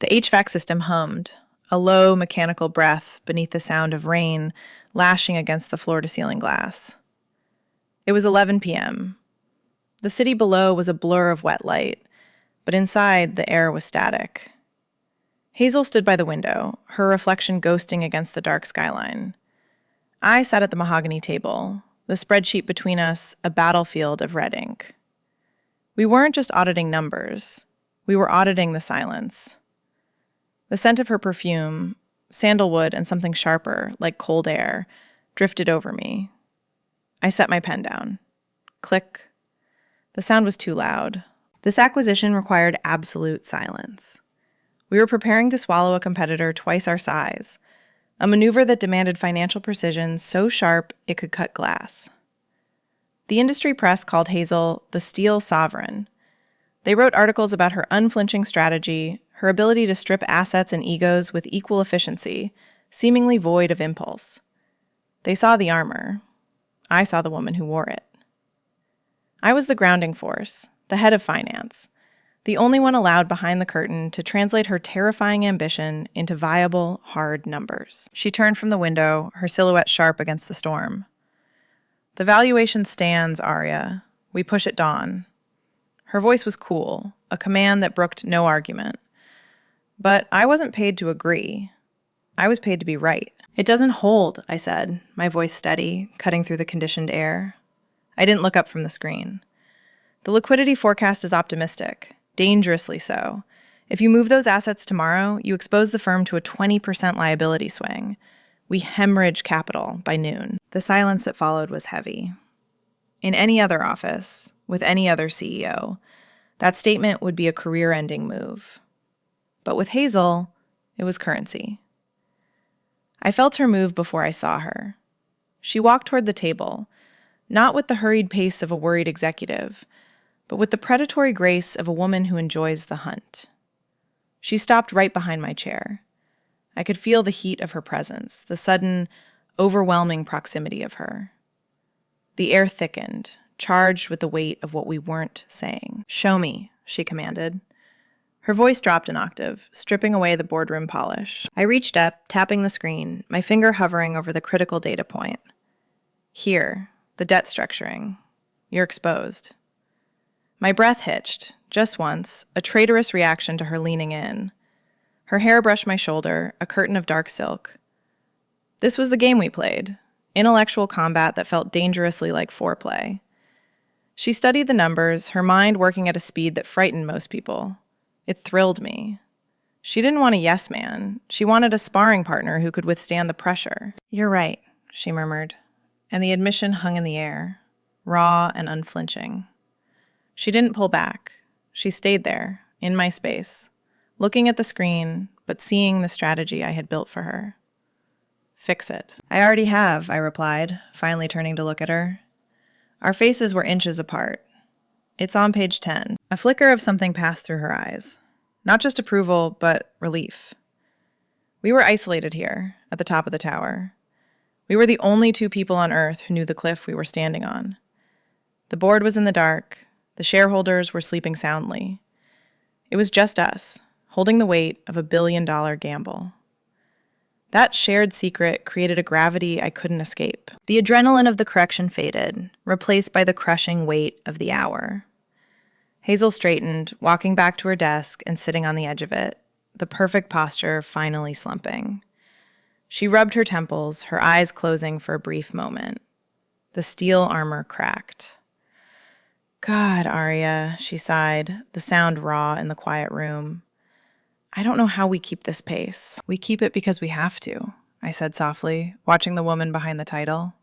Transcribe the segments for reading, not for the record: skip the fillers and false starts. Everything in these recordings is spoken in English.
The HVAC system hummed, a low mechanical breath beneath the sound of rain lashing against the floor-to-ceiling glass. It was 11 p.m. The city below was a blur of wet light, but inside the air was static. Hazel stood by the window, her reflection ghosting against the dark skyline. I sat at the mahogany table, the spreadsheet between us a battlefield of red ink. We weren't just auditing numbers. We were auditing the silence. The scent of her perfume, sandalwood and something sharper, like cold air, drifted over me. I set my pen down. Click. The sound was too loud. This acquisition required absolute silence. We were preparing to swallow a competitor twice our size, a maneuver that demanded financial precision so sharp it could cut glass. The industry press called Hazel the Steel Sovereign. They wrote articles about her unflinching strategy, her ability to strip assets and egos with equal efficiency, seemingly void of impulse. They saw the armor. I saw the woman who wore it. I was the grounding force, the head of finance, the only one allowed behind the curtain to translate her terrifying ambition into viable, hard numbers. She turned from the window, her silhouette sharp against the storm. The valuation stands, Arya. We push at dawn. Her voice was cool, a command that brooked no argument. But I wasn't paid to agree. I was paid to be right. It doesn't hold, I said, my voice steady, cutting through the conditioned air. I didn't look up from the screen. The liquidity forecast is optimistic, dangerously so. If you move those assets tomorrow, you expose the firm to a 20% liability swing. We hemorrhage capital by noon. The silence that followed was heavy. In any other office, with any other CEO, that statement would be a career-ending move. But with Hazel, it was currency. I felt her move before I saw her. She walked toward the table, not with the hurried pace of a worried executive, but with the predatory grace of a woman who enjoys the hunt. She stopped right behind my chair. I could feel the heat of her presence, the sudden, overwhelming proximity of her. The air thickened, charged with the weight of what we weren't saying. "Show me," she commanded. Her voice dropped an octave, stripping away the boardroom polish. I reached up, tapping the screen, my finger hovering over the critical data point. Here, the debt structuring. You're exposed. My breath hitched, just once, a traitorous reaction to her leaning in. Her hair brushed my shoulder, a curtain of dark silk. This was the game we played, intellectual combat that felt dangerously like foreplay. She studied the numbers, her mind working at a speed that frightened most people. It thrilled me. She didn't want a yes man. She wanted a sparring partner who could withstand the pressure. "You're right," she murmured, and the admission hung in the air, raw and unflinching. She didn't pull back. She stayed there, in my space, looking at the screen, but seeing the strategy I had built for her. "Fix it." "I already have," I replied, finally turning to look at her. Our faces were inches apart. "It's on page 10. A flicker of something passed through her eyes. Not just approval, but relief. We were isolated here, at the top of the tower. We were the only two people on Earth who knew the cliff we were standing on. The board was in the dark. The shareholders were sleeping soundly. It was just us, holding the weight of $1 billion gamble. That shared secret created a gravity I couldn't escape. The adrenaline of the correction faded, replaced by the crushing weight of the hour. Hazel straightened, walking back to her desk and sitting on the edge of it, the perfect posture finally slumping. She rubbed her temples, her eyes closing for a brief moment. The steel armor cracked. "God, Arya," she sighed, the sound raw in the quiet room. "I don't know how we keep this pace." "We keep it because we have to," I said softly, watching the woman behind the title.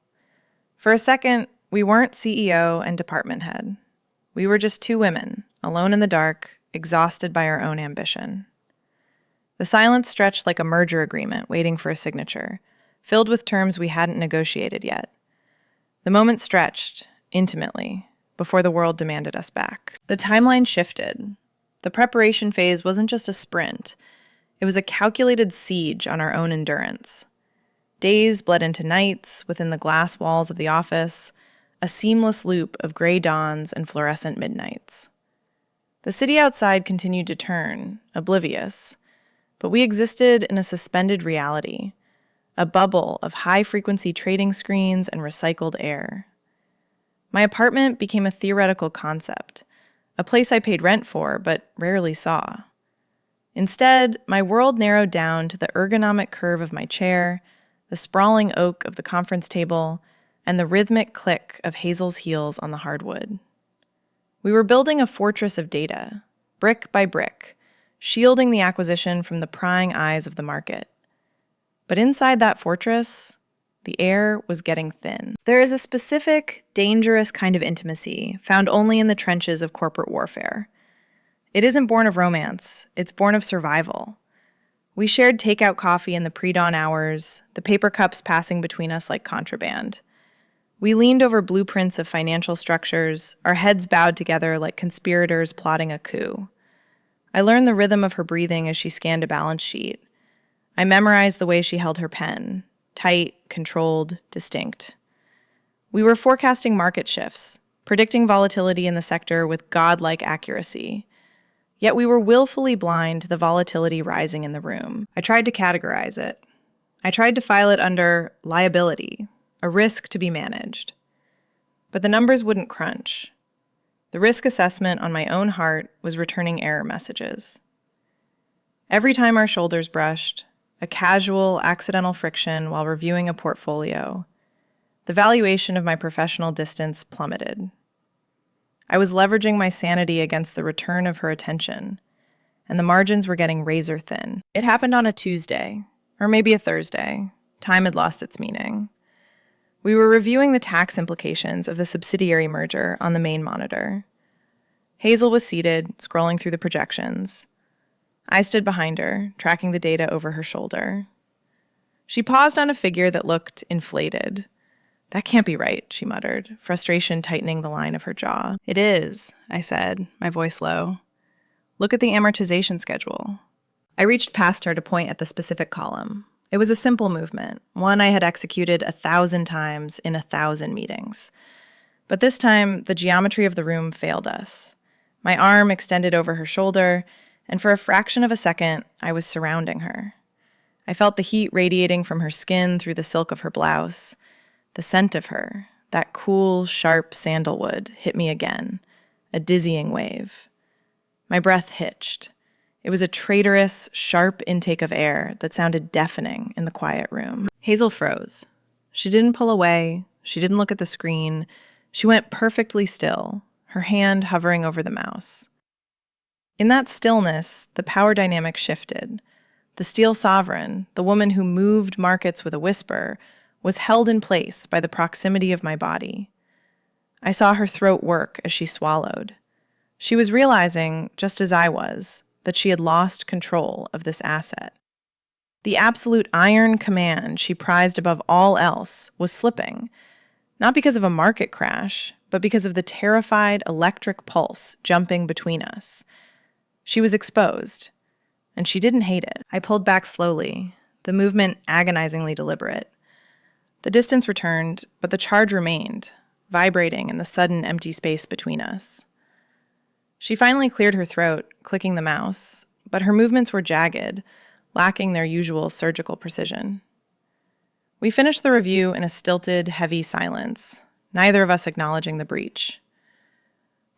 For a second, we weren't CEO and department head. We were just two women, alone in the dark, exhausted by our own ambition. The silence stretched like a merger agreement waiting for a signature, filled with terms we hadn't negotiated yet. The moment stretched, intimately, before the world demanded us back. The timeline shifted. The preparation phase wasn't just a sprint. It was a calculated siege on our own endurance. Days bled into nights within the glass walls of the office, a seamless loop of gray dawns and fluorescent midnights. The city outside continued to turn, oblivious. But we existed in a suspended reality, a bubble of high-frequency trading screens and recycled air. My apartment became a theoretical concept, a place I paid rent for but rarely saw. Instead, my world narrowed down to the ergonomic curve of my chair, the sprawling oak of the conference table, and the rhythmic click of Hazel's heels on the hardwood. We were building a fortress of data, brick by brick, shielding the acquisition from the prying eyes of the market. But inside that fortress, the air was getting thin. There is a specific, dangerous kind of intimacy found only in the trenches of corporate warfare. It isn't born of romance, it's born of survival. We shared takeout coffee in the pre-dawn hours, the paper cups passing between us like contraband. We leaned over blueprints of financial structures, our heads bowed together like conspirators plotting a coup. I learned the rhythm of her breathing as she scanned a balance sheet. I memorized the way she held her pen, tight, controlled, distinct. We were forecasting market shifts, predicting volatility in the sector with godlike accuracy. Yet we were willfully blind to the volatility rising in the room. I tried to categorize it. I tried to file it under liability, a risk to be managed. But the numbers wouldn't crunch. The risk assessment on my own heart was returning error messages. Every time our shoulders brushed, a casual, accidental friction while reviewing a portfolio, the valuation of my professional distance plummeted. I was leveraging my sanity against the return of her attention, and the margins were getting razor thin. It happened on a Tuesday, or maybe a Thursday. Time had lost its meaning. We were reviewing the tax implications of the subsidiary merger on the main monitor. Hazel was seated, scrolling through the projections. I stood behind her, tracking the data over her shoulder. She paused on a figure that looked inflated. "That can't be right," she muttered, frustration tightening the line of her jaw. "It is," I said, my voice low. "Look at the amortization schedule." I reached past her to point at the specific column. It was a simple movement, one I had executed 1,000 times in 1,000 meetings. But this time, the geometry of the room failed us. My arm extended over her shoulder, and for a fraction of a second, I was surrounding her. I felt the heat radiating from her skin through the silk of her blouse. The scent of her, that cool, sharp sandalwood, hit me again, a dizzying wave. My breath hitched. It was a traitorous, sharp intake of air that sounded deafening in the quiet room. Hazel froze. She didn't pull away. She didn't look at the screen. She went perfectly still, her hand hovering over the mouse. In that stillness, the power dynamic shifted. The steel sovereign, the woman who moved markets with a whisper, was held in place by the proximity of my body. I saw her throat work as she swallowed. She was realizing, just as I was, that she had lost control of this asset. The absolute iron command she prized above all else was slipping, not because of a market crash, but because of the terrified electric pulse jumping between us. She was exposed, and she didn't hate it. I pulled back slowly, the movement agonizingly deliberate. The distance returned, but the charge remained, vibrating in the sudden empty space between us. She finally cleared her throat, clicking the mouse, but her movements were jagged, lacking their usual surgical precision. We finished the review in a stilted, heavy silence, neither of us acknowledging the breach.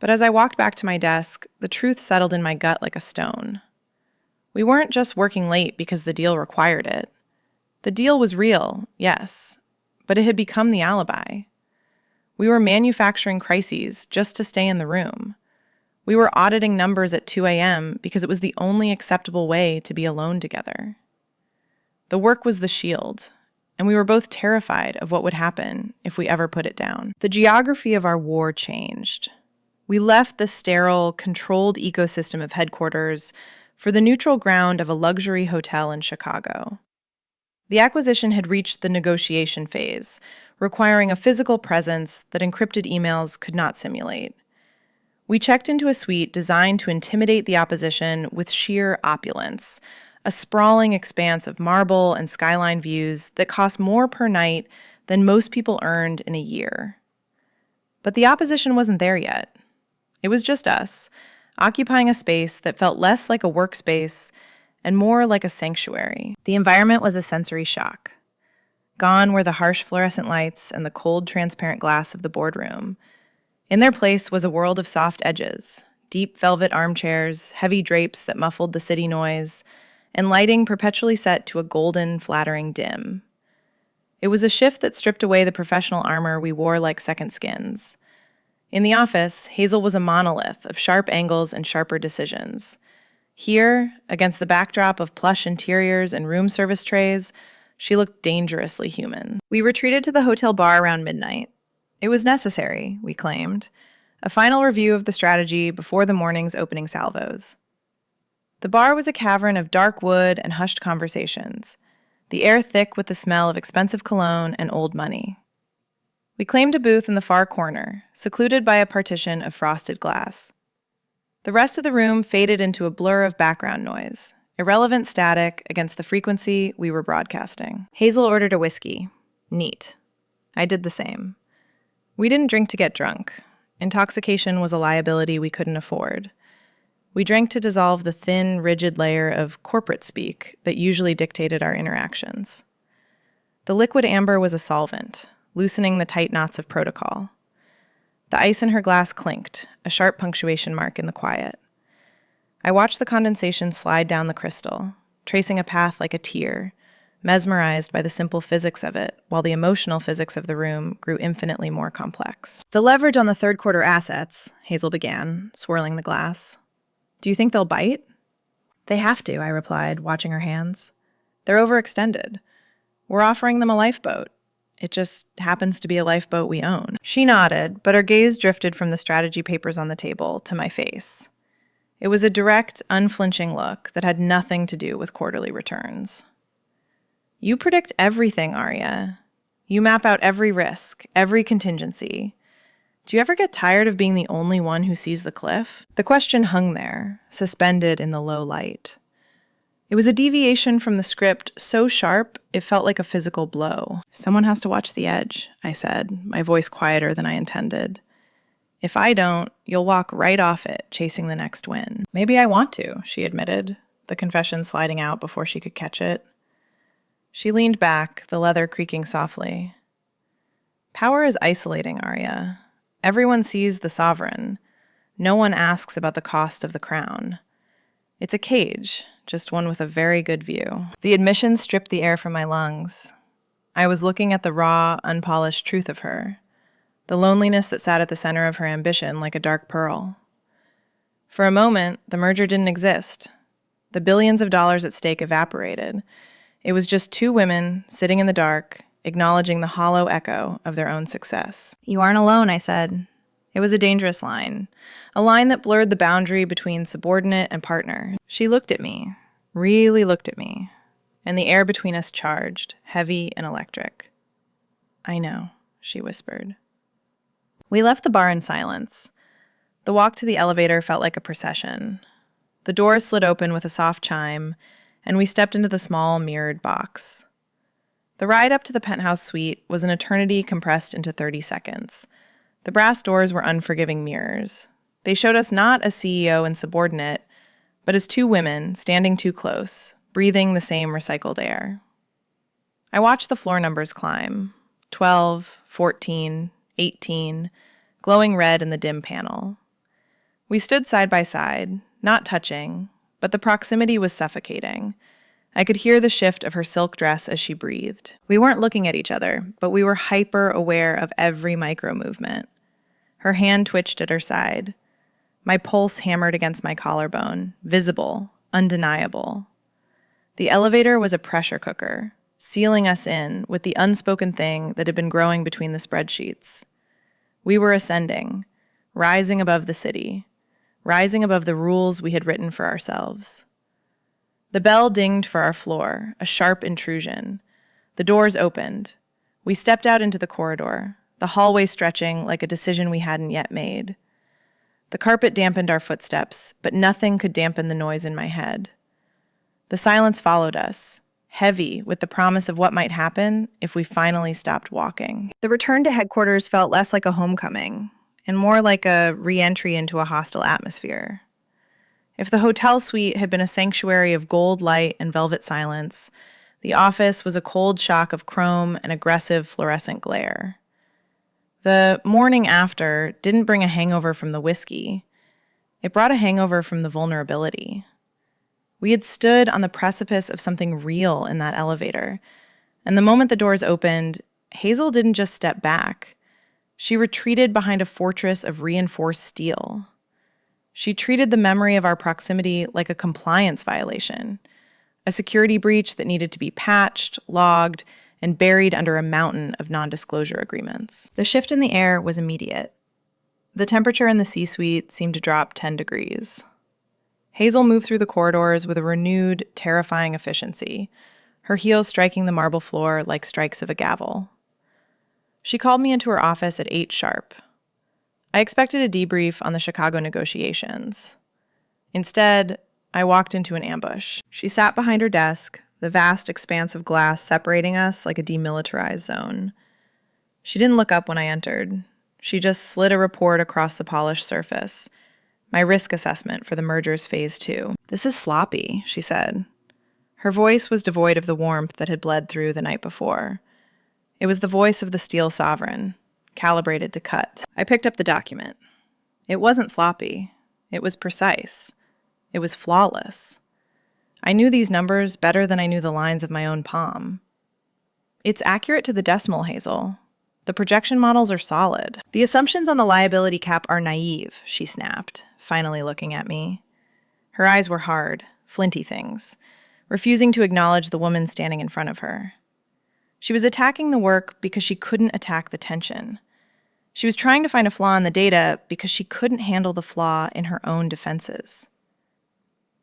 But as I walked back to my desk, the truth settled in my gut like a stone. We weren't just working late because the deal required it. The deal was real, yes, but it had become the alibi. We were manufacturing crises just to stay in the room. We were auditing numbers at 2 a.m. because it was the only acceptable way to be alone together. The work was the shield, and we were both terrified of what would happen if we ever put it down. The geography of our war changed. We left the sterile, controlled ecosystem of headquarters for the neutral ground of a luxury hotel in Chicago. The acquisition had reached the negotiation phase, requiring a physical presence that encrypted emails could not simulate. We checked into a suite designed to intimidate the opposition with sheer opulence, a sprawling expanse of marble and skyline views that cost more per night than most people earned in a year. But the opposition wasn't there yet. It was just us, occupying a space that felt less like a workspace and more like a sanctuary. The environment was a sensory shock. Gone were the harsh fluorescent lights and the cold, transparent glass of the boardroom. In their place was a world of soft edges, deep velvet armchairs, heavy drapes that muffled the city noise, and lighting perpetually set to a golden, flattering dim. It was a shift that stripped away the professional armor we wore like second skins. In the office, Hazel was a monolith of sharp angles and sharper decisions. Here, against the backdrop of plush interiors and room service trays, she looked dangerously human. We retreated to the hotel bar around midnight. It was necessary, we claimed. A final review of the strategy before the morning's opening salvos. The bar was a cavern of dark wood and hushed conversations, the air thick with the smell of expensive cologne and old money. We claimed a booth in the far corner, secluded by a partition of frosted glass. The rest of the room faded into a blur of background noise, irrelevant static against the frequency we were broadcasting. Hazel ordered a whiskey. Neat. I did the same. We didn't drink to get drunk. Intoxication was a liability we couldn't afford. We drank to dissolve the thin, rigid layer of corporate speak that usually dictated our interactions. The liquid amber was a solvent, loosening the tight knots of protocol. The ice in her glass clinked, a sharp punctuation mark in the quiet. I watched the condensation slide down the crystal, tracing a path like a tear, mesmerized by the simple physics of it, while the emotional physics of the room grew infinitely more complex. The leverage on the third quarter assets, Hazel began, swirling the glass. Do you think they'll bite? They have to, I replied, watching her hands. They're overextended. We're offering them a lifeboat. It just happens to be a lifeboat we own. She nodded, but her gaze drifted from the strategy papers on the table to my face. It was a direct, unflinching look that had nothing to do with quarterly returns. You predict everything, Arya. You map out every risk, every contingency. Do you ever get tired of being the only one who sees the cliff? The question hung there, suspended in the low light. It was a deviation from the script so sharp it felt like a physical blow. Someone has to watch the edge, I said, my voice quieter than I intended. If I don't, you'll walk right off it, chasing the next win. Maybe I want to, she admitted, the confession sliding out before she could catch it. She leaned back, the leather creaking softly. Power is isolating, Arya. Everyone sees the sovereign. No one asks about the cost of the crown. It's a cage, just one with a very good view. The admission stripped the air from my lungs. I was looking at the raw, unpolished truth of her, the loneliness that sat at the center of her ambition like a dark pearl. For a moment, the merger didn't exist. The billions of dollars at stake evaporated. It was just two women sitting in the dark, acknowledging the hollow echo of their own success. You aren't alone, I said. It was a dangerous line, a line that blurred the boundary between subordinate and partner. She looked at me, really looked at me, and the air between us charged, heavy and electric. I know, she whispered. We left the bar in silence. The walk to the elevator felt like a procession. The doors slid open with a soft chime, and we stepped into the small, mirrored box. The ride up to the penthouse suite was an eternity compressed into 30 seconds. The brass doors were unforgiving mirrors. They showed us not as CEO and subordinate, but as two women standing too close, breathing the same recycled air. I watched the floor numbers climb, 12, 14, 18, glowing red in the dim panel. We stood side by side, not touching, but the proximity was suffocating. I could hear the shift of her silk dress as she breathed. We weren't looking at each other, but we were hyper-aware of every micro-movement. Her hand twitched at her side. My pulse hammered against my collarbone, visible, undeniable. The elevator was a pressure cooker, sealing us in with the unspoken thing that had been growing between the spreadsheets. We were ascending, rising above the city, rising above the rules we had written for ourselves. The bell dinged for our floor, a sharp intrusion. The doors opened. We stepped out into the corridor, the hallway stretching like a decision we hadn't yet made. The carpet dampened our footsteps, but nothing could dampen the noise in my head. The silence followed us, heavy with the promise of what might happen if we finally stopped walking. The return to headquarters felt less like a homecoming, and more like a re-entry into a hostile atmosphere. If the hotel suite had been a sanctuary of gold light and velvet silence, the office was a cold shock of chrome and aggressive fluorescent glare. The morning after didn't bring a hangover from the whiskey. It brought a hangover from the vulnerability. We had stood on the precipice of something real in that elevator, and the moment the doors opened, Hazel didn't just step back. She retreated behind a fortress of reinforced steel. She treated the memory of our proximity like a compliance violation, a security breach that needed to be patched, logged, and buried under a mountain of non-disclosure agreements. The shift in the air was immediate. The temperature in the C-suite seemed to drop 10 degrees. Hazel moved through the corridors with a renewed, terrifying efficiency, her heels striking the marble floor like strikes of a gavel. She called me into her office at 8 sharp. I expected a debrief on the Chicago negotiations. Instead, I walked into an ambush. She sat behind her desk, the vast expanse of glass separating us like a demilitarized zone. She didn't look up when I entered. She just slid a report across the polished surface, my risk assessment for the merger's phase 2. "This is sloppy," she said. Her voice was devoid of the warmth that had bled through the night before. It was the voice of the steel sovereign, calibrated to cut. I picked up the document. It wasn't sloppy. It was precise. It was flawless. I knew these numbers better than I knew the lines of my own palm. "It's accurate to the decimal, Hazel. The projection models are solid. The assumptions on the liability cap are naive," she snapped, finally looking at me. Her eyes were hard, flinty things, refusing to acknowledge the woman standing in front of her. She was attacking the work because she couldn't attack the tension. She was trying to find a flaw in the data because she couldn't handle the flaw in her own defenses.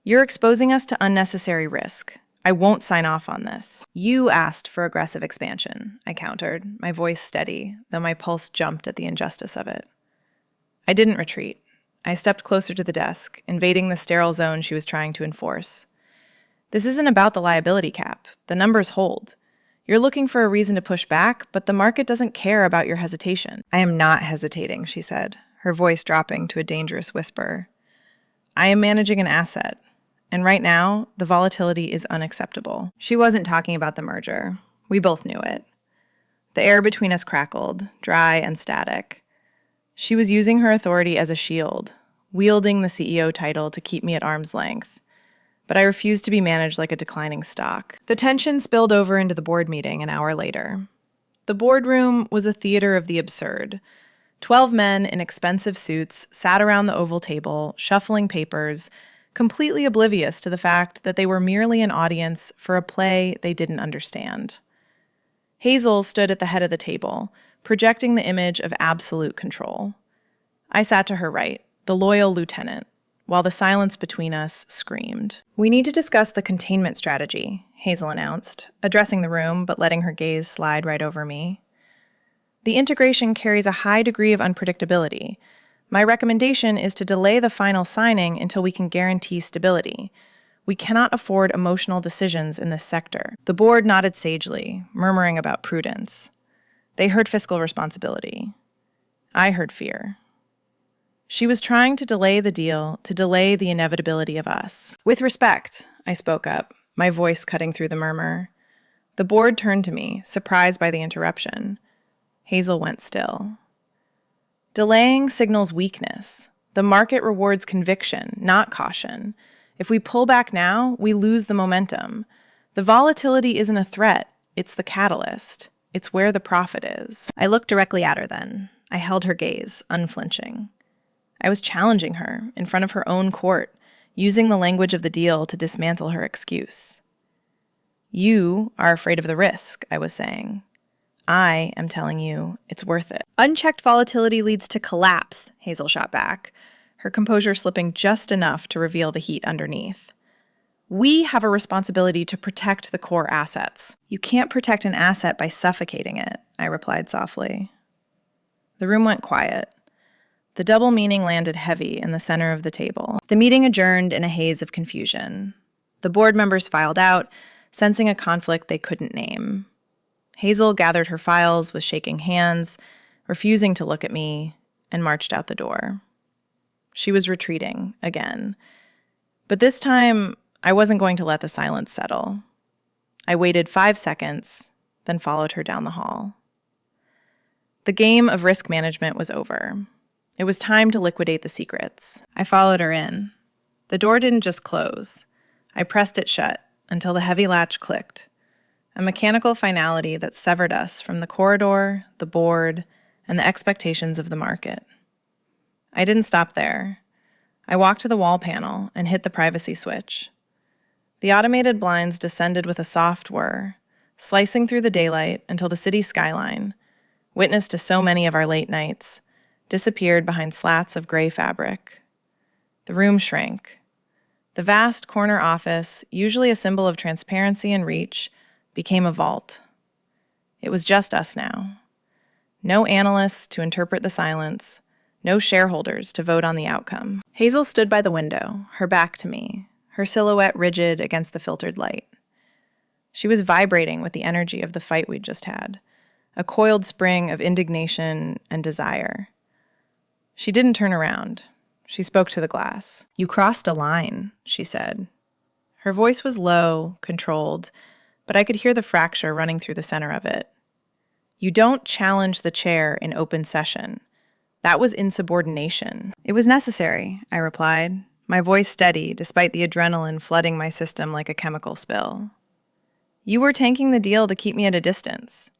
"You're exposing us to unnecessary risk. I won't sign off on this." "You asked for aggressive expansion," I countered, my voice steady, though my pulse jumped at the injustice of it. I didn't retreat. I stepped closer to the desk, invading the sterile zone she was trying to enforce. "This isn't about the liability cap. The numbers hold. You're looking for a reason to push back, but the market doesn't care about your hesitation." "I am not hesitating," she said, her voice dropping to a dangerous whisper. "I am managing an asset. And right now, the volatility is unacceptable." She wasn't talking about the merger. We both knew it. The air between us crackled, dry and static. She was using her authority as a shield, wielding the CEO title to keep me at arm's length. But I refused to be managed like a declining stock. The tension spilled over into the board meeting an hour later. The boardroom was a theater of the absurd. 12 men in expensive suits sat around the oval table, shuffling papers, completely oblivious to the fact that they were merely an audience for a play they didn't understand. Hazel stood at the head of the table, projecting the image of absolute control. I sat to her right, the loyal lieutenant, while the silence between us screamed. "We need to discuss the containment strategy," Hazel announced, addressing the room but letting her gaze slide right over me. "The integration carries a high degree of unpredictability. My recommendation is to delay the final signing until we can guarantee stability. We cannot afford emotional decisions in this sector." The board nodded sagely, murmuring about prudence. They heard fiscal responsibility. I heard fear. She was trying to delay the deal, to delay the inevitability of us. "With respect," I spoke up, my voice cutting through the murmur. The board turned to me, surprised by the interruption. Hazel went still. "Delaying signals weakness. The market rewards conviction, not caution. If we pull back now, we lose the momentum. The volatility isn't a threat, it's the catalyst. It's where the profit is." I looked directly at her then. I held her gaze, unflinching. I was challenging her, in front of her own court, using the language of the deal to dismantle her excuse. "You are afraid of the risk," I was saying. "I am telling you it's worth it." "Unchecked volatility leads to collapse," Hazel shot back, her composure slipping just enough to reveal the heat underneath. "We have a responsibility to protect the core assets." "You can't protect an asset by suffocating it," I replied softly. The room went quiet. The double meaning landed heavy in the center of the table. The meeting adjourned in a haze of confusion. The board members filed out, sensing a conflict they couldn't name. Hazel gathered her files with shaking hands, refusing to look at me, and marched out the door. She was retreating again. But this time, I wasn't going to let the silence settle. I waited 5 seconds, then followed her down the hall. The game of risk management was over. It was time to liquidate the secrets. I followed her in. The door didn't just close. I pressed it shut until the heavy latch clicked, a mechanical finality that severed us from the corridor, the board, and the expectations of the market. I didn't stop there. I walked to the wall panel and hit the privacy switch. The automated blinds descended with a soft whir, slicing through the daylight until the city skyline, witness to so many of our late nights, disappeared behind slats of gray fabric. The room shrank. The vast corner office, usually a symbol of transparency and reach, became a vault. It was just us now. No analysts to interpret the silence, no shareholders to vote on the outcome. Hazel stood by the window, her back to me, her silhouette rigid against the filtered light. She was vibrating with the energy of the fight we'd just had, a coiled spring of indignation and desire. She didn't turn around. She spoke to the glass. "You crossed a line," she said. Her voice was low, controlled, but I could hear the fracture running through the center of it. "You don't challenge the chair in open session. That was insubordination." "It was necessary," I replied, my voice steady despite the adrenaline flooding my system like a chemical spill. "You were tanking the deal to keep me at a distance.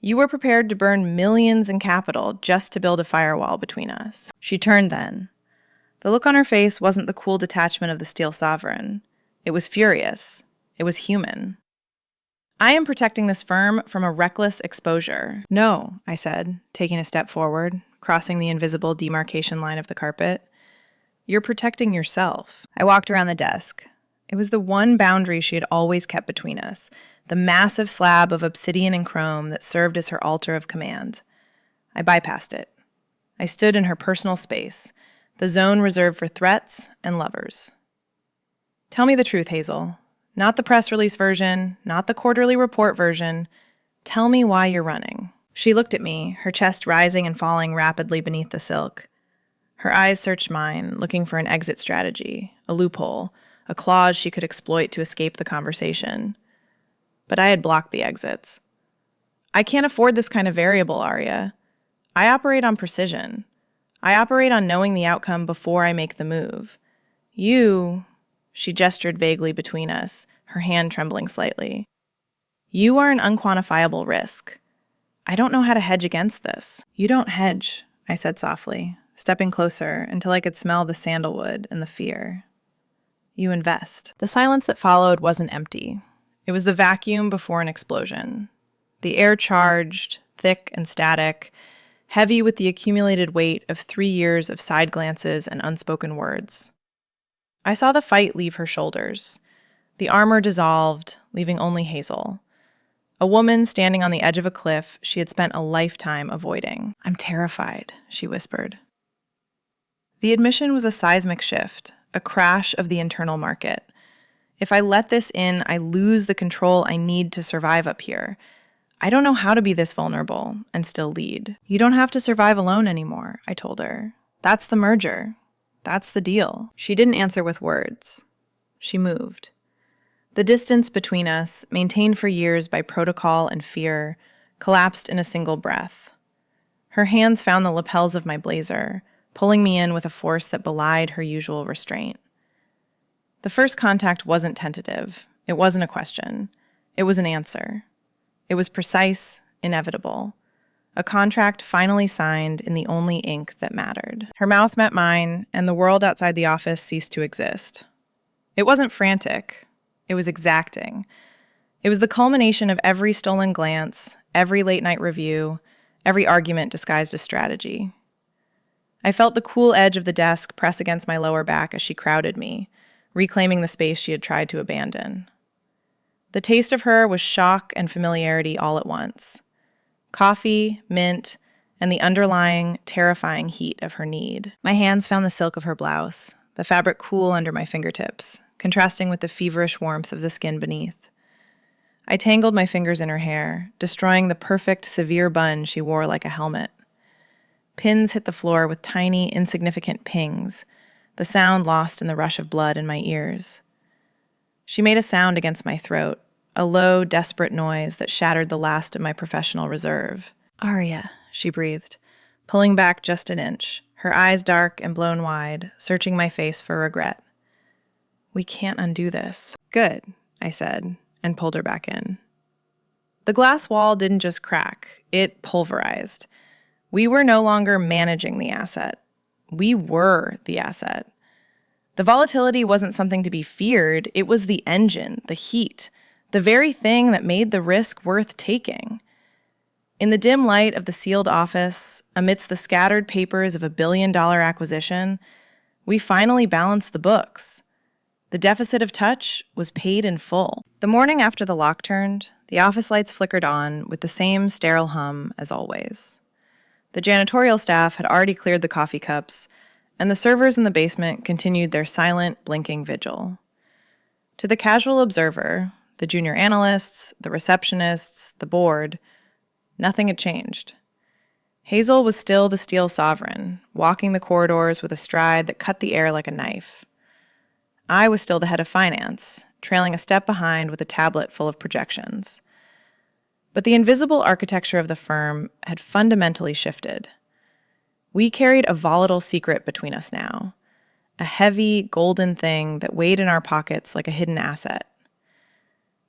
You were prepared to burn millions in capital just to build a firewall between us." She turned then. The look on her face wasn't the cool detachment of the steel sovereign. It was furious. It was human. "I am protecting this firm from a reckless exposure." "No," I said, taking a step forward, crossing the invisible demarcation line of the carpet. "You're protecting yourself." I walked around the desk. It was the one boundary she had always kept between us, the massive slab of obsidian and chrome that served as her altar of command. I bypassed it. I stood in her personal space, the zone reserved for threats and lovers. "Tell me the truth, Hazel. Not the press release version, not the quarterly report version. Tell me why you're running." She looked at me, her chest rising and falling rapidly beneath the silk. Her eyes searched mine, looking for an exit strategy, a loophole, a clause she could exploit to escape the conversation. But I had blocked the exits. "I can't afford this kind of variable, Arya. I operate on precision. I operate on knowing the outcome before I make the move. You," she gestured vaguely between us, her hand trembling slightly, "you are an unquantifiable risk. I don't know how to hedge against this." "You don't hedge," I said softly, stepping closer until I could smell the sandalwood and the fear. "You invest." The silence that followed wasn't empty. It was the vacuum before an explosion. The air charged, thick and static, heavy with the accumulated weight of 3 years of side glances and unspoken words. I saw the fight leave her shoulders. The armor dissolved, leaving only Hazel. A woman standing on the edge of a cliff she had spent a lifetime avoiding. "I'm terrified," she whispered. The admission was a seismic shift, a crash of the internal market. If I let this in, I lose the control I need to survive up here. I don't know how to be this vulnerable and still lead. "You don't have to survive alone anymore," I told her. "That's the merger. That's the deal." She didn't answer with words. She moved. The distance between us, maintained for years by protocol and fear, collapsed in a single breath. Her hands found the lapels of my blazer, pulling me in with a force that belied her usual restraint. The first contact wasn't tentative. It wasn't a question. It was an answer. It was precise, inevitable. A contract finally signed in the only ink that mattered. Her mouth met mine, and the world outside the office ceased to exist. It wasn't frantic. It was exacting. It was the culmination of every stolen glance, every late-night review, every argument disguised as strategy. I felt the cool edge of the desk press against my lower back as she crowded me, reclaiming the space she had tried to abandon. The taste of her was shock and familiarity all at once. Coffee, mint, and the underlying, terrifying heat of her need. My hands found the silk of her blouse, the fabric cool under my fingertips, contrasting with the feverish warmth of the skin beneath. I tangled my fingers in her hair, destroying the perfect, severe bun she wore like a helmet. Pins hit the floor with tiny, insignificant pings, the sound lost in the rush of blood in my ears. She made a sound against my throat, a low, desperate noise that shattered the last of my professional reserve. "Arya," she breathed, pulling back just an inch, her eyes dark and blown wide, searching my face for regret. "We can't undo this." "Good," I said, and pulled her back in. The glass wall didn't just crack, it pulverized. We were no longer managing the asset. We were the asset. The volatility wasn't something to be feared, it was the engine, the heat, the very thing that made the risk worth taking. In the dim light of the sealed office, amidst the scattered papers of a billion-dollar acquisition, we finally balanced the books. The deficit of touch was paid in full. The morning after the lock turned, the office lights flickered on with the same sterile hum as always. The janitorial staff had already cleared the coffee cups, and the servers in the basement continued their silent, blinking vigil. To the casual observer, the junior analysts, the receptionists, the board, nothing had changed. Hazel was still the steel sovereign, walking the corridors with a stride that cut the air like a knife. I was still the head of finance, trailing a step behind with a tablet full of projections. But the invisible architecture of the firm had fundamentally shifted. We carried a volatile secret between us now, a heavy, golden thing that weighed in our pockets like a hidden asset.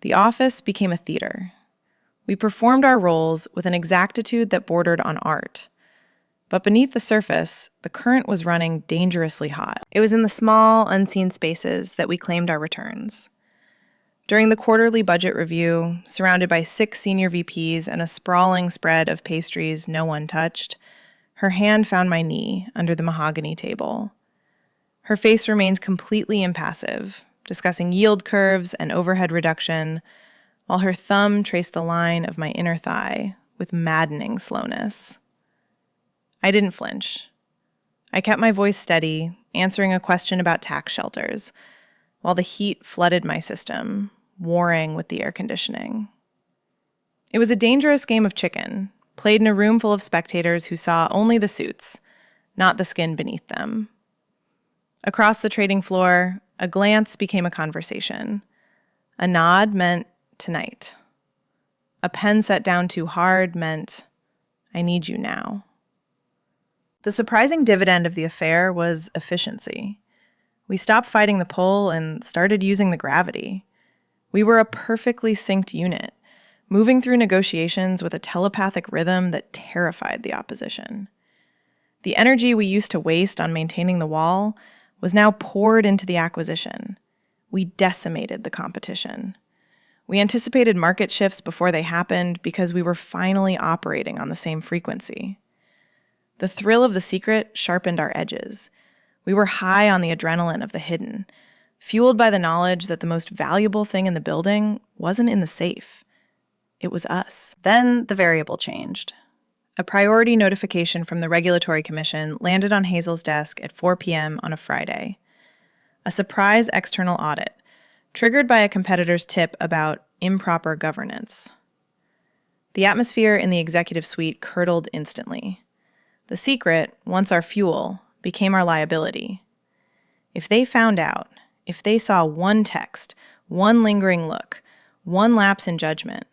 The office became a theater. We performed our roles with an exactitude that bordered on art. But beneath the surface, the current was running dangerously hot. It was in the small, unseen spaces that we claimed our returns. During the quarterly budget review, surrounded by 6 senior VPs and a sprawling spread of pastries no one touched, her hand found my knee under the mahogany table. Her face remained completely impassive, discussing yield curves and overhead reduction, while her thumb traced the line of my inner thigh with maddening slowness. I didn't flinch. I kept my voice steady, answering a question about tax shelters, while the heat flooded my system, warring with the air conditioning. It was a dangerous game of chicken, played in a room full of spectators who saw only the suits, not the skin beneath them. Across the trading floor, a glance became a conversation. A nod meant tonight. A pen set down too hard meant, I need you now. The surprising dividend of the affair was efficiency. We stopped fighting the pull and started using the gravity. We were a perfectly synced unit, moving through negotiations with a telepathic rhythm that terrified the opposition. The energy we used to waste on maintaining the wall was now poured into the acquisition. We decimated the competition. We anticipated market shifts before they happened because we were finally operating on the same frequency. The thrill of the secret sharpened our edges. We were high on the adrenaline of the hidden, fueled by the knowledge that the most valuable thing in the building wasn't in the safe. It was us. Then the variable changed. A priority notification from the Regulatory Commission landed on Hazel's desk at 4 p.m. on a Friday. A surprise external audit, triggered by a competitor's tip about improper governance. The atmosphere in the executive suite curdled instantly. The secret, once our fuel, became our liability. If they found out, if they saw one text, one lingering look, one lapse in judgment,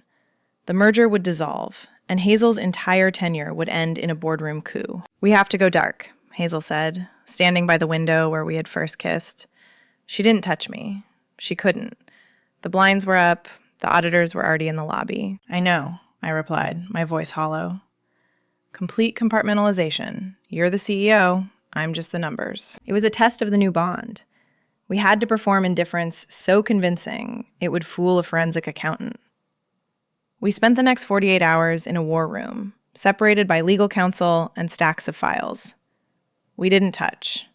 the merger would dissolve, and Hazel's entire tenure would end in a boardroom coup. "We have to go dark," Hazel said, standing by the window where we had first kissed. She didn't touch me. She couldn't. The blinds were up. The auditors were already in the lobby. "I know," I replied, my voice hollow. "Complete compartmentalization. You're the CEO. I'm just the numbers." It was a test of the new bond. We had to perform indifference so convincing it would fool a forensic accountant. We spent the next 48 hours in a war room, separated by legal counsel and stacks of files. We didn't touch.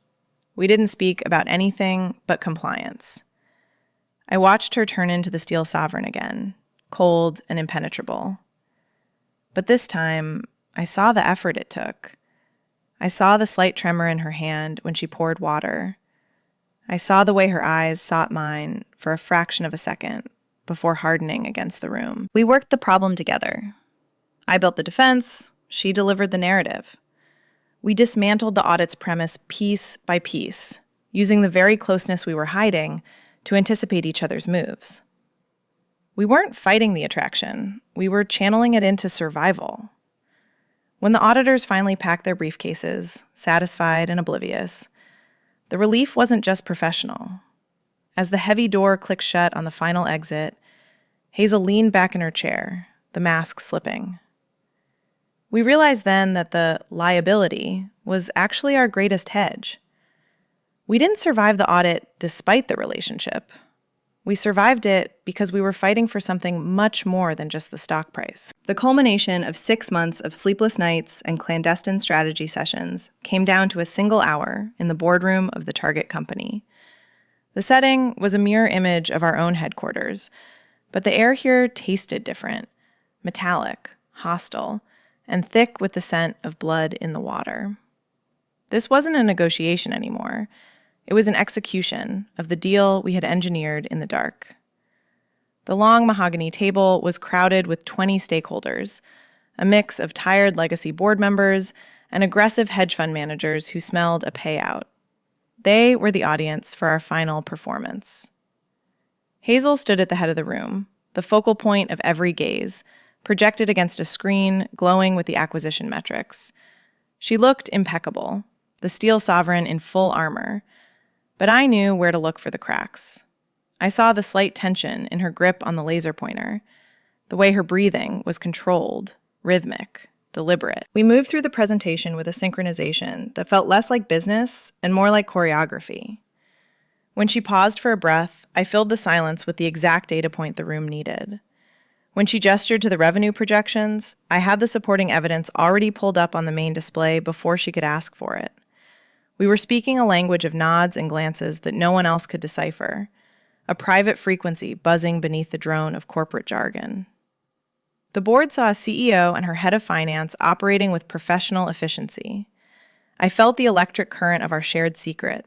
We didn't speak about anything but compliance. I watched her turn into the steel sovereign again, cold and impenetrable. But this time, I saw the effort it took. I saw the slight tremor in her hand when she poured water. I saw the way her eyes sought mine for a fraction of a second before hardening against the room. We worked the problem together. I built the defense, she delivered the narrative. We dismantled the audit's premise piece by piece, using the very closeness we were hiding to anticipate each other's moves. We weren't fighting the attraction. We were channeling it into survival. When the auditors finally packed their briefcases, satisfied and oblivious, the relief wasn't just professional. As the heavy door clicked shut on the final exit, Hazel leaned back in her chair, the mask slipping. We realized then that the liability was actually our greatest hedge. We didn't survive the audit despite the relationship. We survived it because we were fighting for something much more than just the stock price. The culmination of 6 months of sleepless nights and clandestine strategy sessions came down to a single hour in the boardroom of the target company. The setting was a mirror image of our own headquarters, but the air here tasted different, metallic, hostile, and thick with the scent of blood in the water. This wasn't a negotiation anymore. It was an execution of the deal we had engineered in the dark. The long mahogany table was crowded with 20 stakeholders, a mix of tired legacy board members and aggressive hedge fund managers who smelled a payout. They were the audience for our final performance. Hazel stood at the head of the room, the focal point of every gaze, projected against a screen glowing with the acquisition metrics. She looked impeccable, the steel sovereign in full armor, but I knew where to look for the cracks. I saw the slight tension in her grip on the laser pointer, the way her breathing was controlled, rhythmic, deliberate. We moved through the presentation with a synchronization that felt less like business and more like choreography. When she paused for a breath, I filled the silence with the exact data point the room needed. When she gestured to the revenue projections, I had the supporting evidence already pulled up on the main display before she could ask for it. We were speaking a language of nods and glances that no one else could decipher, a private frequency buzzing beneath the drone of corporate jargon. The board saw a CEO and her head of finance operating with professional efficiency. I felt the electric current of our shared secret,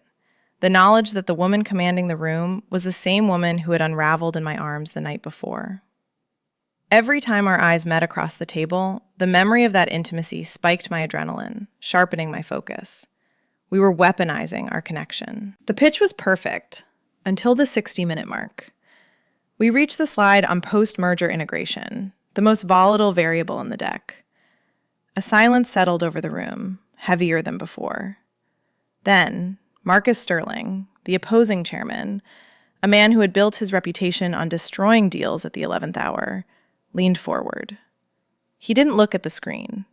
the knowledge that the woman commanding the room was the same woman who had unraveled in my arms the night before. Every time our eyes met across the table, the memory of that intimacy spiked my adrenaline, sharpening my focus. We were weaponizing our connection. The pitch was perfect, until the 60-minute mark. We reached the slide on post-merger integration, the most volatile variable in the deck. A silence settled over the room, heavier than before. Then, Marcus Sterling, the opposing chairman, a man who had built his reputation on destroying deals at the 11th hour, leaned forward. He didn't look at the screen.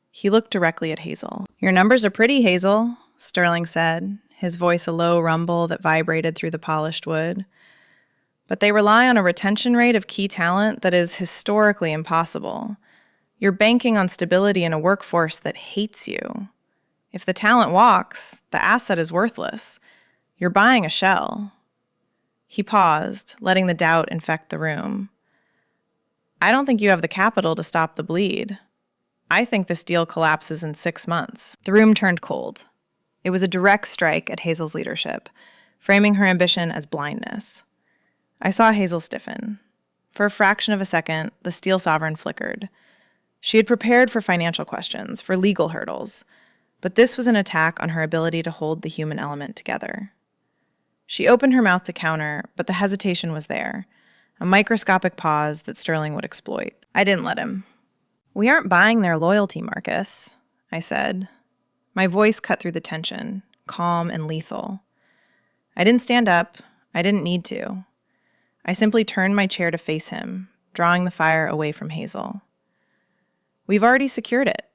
He looked directly at Hazel. "Your numbers are pretty, Hazel," Sterling said, his voice a low rumble that vibrated through the polished wood. "But they rely on a retention rate of key talent that is historically impossible. You're banking on stability in a workforce that hates you. If the talent walks, the asset is worthless. You're buying a shell." He paused, letting the doubt infect the room. "I don't think you have the capital to stop the bleed. I think this deal collapses in 6 months." The room turned cold. It was a direct strike at Hazel's leadership, framing her ambition as blindness. I saw Hazel stiffen. For a fraction of a second, the steel sovereign flickered. She had prepared for financial questions, for legal hurdles, but this was an attack on her ability to hold the human element together. She opened her mouth to counter, but the hesitation was there, a microscopic pause that Sterling would exploit. I didn't let him. "We aren't buying their loyalty, Marcus," I said. My voice cut through the tension, calm and lethal. I didn't stand up. I didn't need to. I simply turned my chair to face him, drawing the fire away from Hazel. "We've already secured it.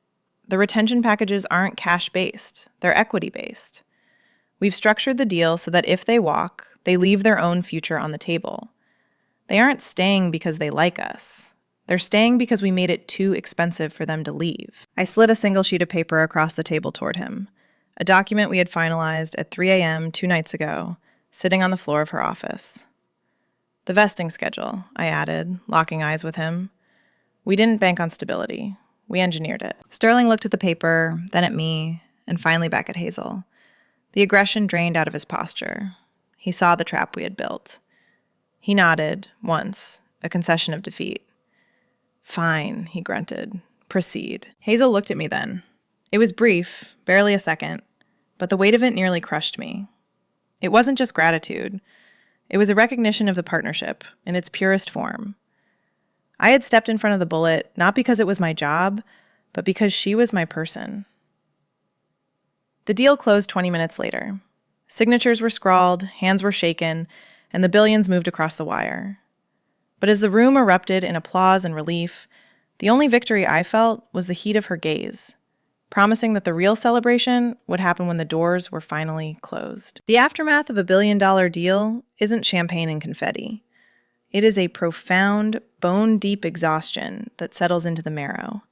The retention packages aren't cash-based. They're equity-based. We've structured the deal so that if they walk, they leave their own future on the table. They aren't staying because they like us. They're staying because we made it too expensive for them to leave." I slid a single sheet of paper across the table toward him, a document we had finalized at 3 a.m. 2 nights ago, sitting on the floor of her office. "The vesting schedule," I added, locking eyes with him. "We didn't bank on stability. We engineered it." Sterling looked at the paper, then at me, and finally back at Hazel. The aggression drained out of his posture. He saw the trap we had built. He nodded, once, a concession of defeat. "Fine," he grunted. "Proceed." Hazel looked at me then. It was brief, barely a second, but the weight of it nearly crushed me. It wasn't just gratitude. It was a recognition of the partnership in its purest form. I had stepped in front of the bullet not because it was my job, but because she was my person. The deal closed 20 minutes later. Signatures were scrawled, hands were shaken, and the billions moved across the wire. But as the room erupted in applause and relief, the only victory I felt was the heat of her gaze, promising that the real celebration would happen when the doors were finally closed. The aftermath of a billion-dollar deal isn't champagne and confetti. It is a profound, bone-deep exhaustion that settles into the marrow.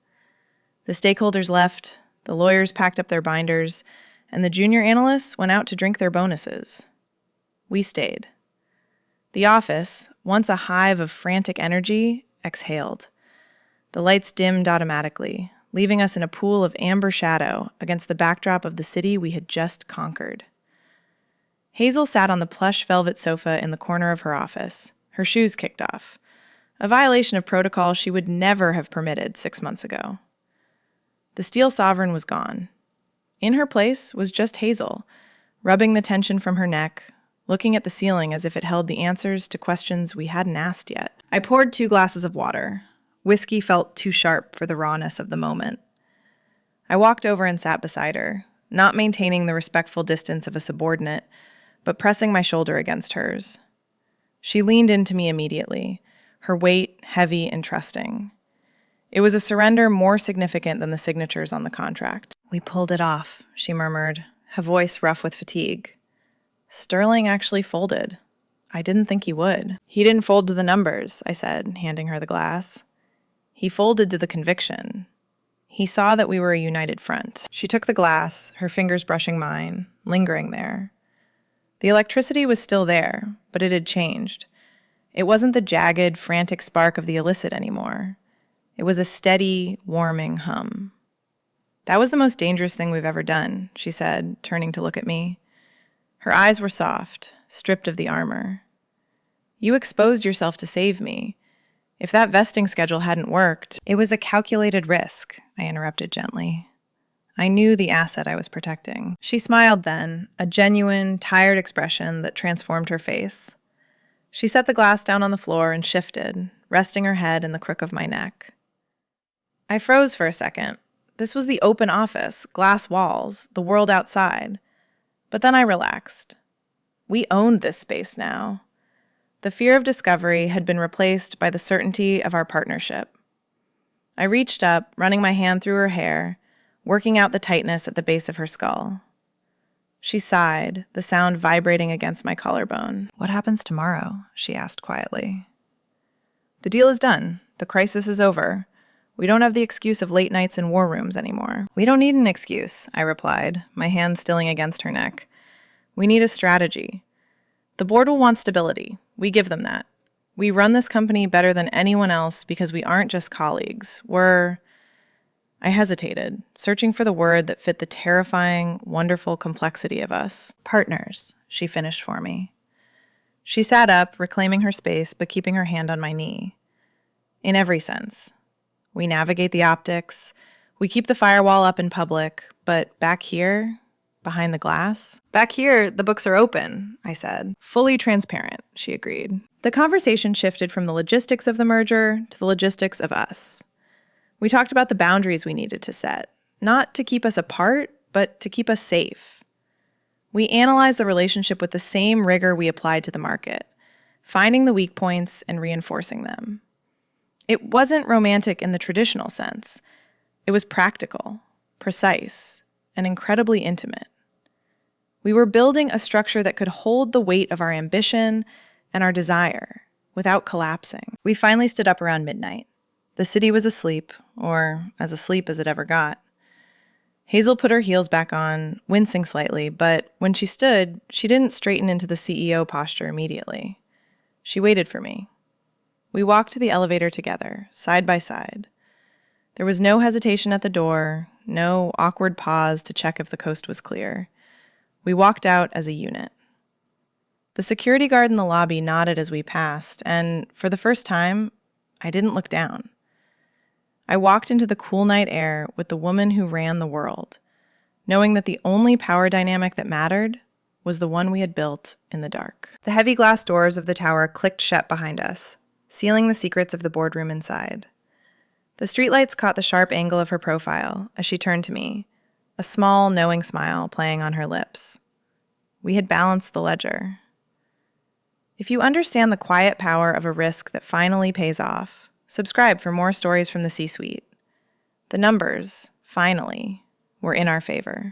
The stakeholders left, the lawyers packed up their binders, and the junior analysts went out to drink their bonuses. We stayed. The office, once a hive of frantic energy, exhaled. The lights dimmed automatically, leaving us in a pool of amber shadow against the backdrop of the city we had just conquered. Hazel sat on the plush velvet sofa in the corner of her office, her shoes kicked off, a violation of protocol she would never have permitted 6 months ago. The steel sovereign was gone. In her place was just Hazel, rubbing the tension from her neck, looking at the ceiling as if it held the answers to questions we hadn't asked yet. I poured 2 glasses of water. Whiskey felt too sharp for the rawness of the moment. I walked over and sat beside her, not maintaining the respectful distance of a subordinate, but pressing my shoulder against hers. She leaned into me immediately, her weight heavy and trusting. It was a surrender more significant than the signatures on the contract. "We pulled it off," she murmured, her voice rough with fatigue. "Sterling actually folded. I didn't think he would." "He didn't fold to the numbers," I said, handing her the glass. "He folded to the conviction. He saw that we were a united front." She took the glass, her fingers brushing mine, lingering there. The electricity was still there, but it had changed. It wasn't the jagged, frantic spark of the illicit anymore. It was a steady, warming hum. "That was the most dangerous thing we've ever done," she said, turning to look at me. Her eyes were soft, stripped of the armor. "You exposed yourself to save me. If that vesting schedule hadn't worked..." "It was a calculated risk," I interrupted gently. I knew the asset I was protecting. She smiled then, a genuine, tired expression that transformed her face. She set the glass down on the floor and shifted, resting her head in the crook of my neck. I froze for a second. This was the open office, glass walls, the world outside. But then I relaxed. We owned this space now. The fear of discovery had been replaced by the certainty of our partnership. I reached up, running my hand through her hair, working out the tightness at the base of her skull. She sighed, the sound vibrating against my collarbone. "What happens tomorrow?" she asked quietly. "The deal is done. The crisis is over. We don't have the excuse of late nights in war rooms anymore." "We don't need an excuse," I replied, my hand stilling against her neck. "We need a strategy. The board will want stability. We give them that. We run this company better than anyone else because we aren't just colleagues. I hesitated, searching for the word that fit the terrifying, wonderful complexity of us. "Partners," she finished for me. She sat up, reclaiming her space, but keeping her hand on my knee. "In every sense. We navigate the optics. We keep the firewall up in public, but back here, behind the glass..." "Back here, the books are open," I said. "Fully transparent," she agreed. The conversation shifted from the logistics of the merger to the logistics of us. We talked about the boundaries we needed to set, not to keep us apart, but to keep us safe. We analyzed the relationship with the same rigor we applied to the market, finding the weak points and reinforcing them. It wasn't romantic in the traditional sense. It was practical, precise, and incredibly intimate. We were building a structure that could hold the weight of our ambition and our desire without collapsing. We finally stood up around midnight. The city was asleep, or as asleep as it ever got. Hazel put her heels back on, wincing slightly, but when she stood, she didn't straighten into the CEO posture immediately. She waited for me. We walked to the elevator together, side by side. There was no hesitation at the door, no awkward pause to check if the coast was clear. We walked out as a unit. The security guard in the lobby nodded as we passed, and for the first time, I didn't look down. I walked into the cool night air with the woman who ran the world, knowing that the only power dynamic that mattered was the one we had built in the dark. The heavy glass doors of the tower clicked shut behind us, sealing the secrets of the boardroom inside. The streetlights caught the sharp angle of her profile as she turned to me, a small, knowing smile playing on her lips. We had balanced the ledger. If you understand the quiet power of a risk that finally pays off, subscribe for more stories from the C-suite. The numbers, finally, were in our favor.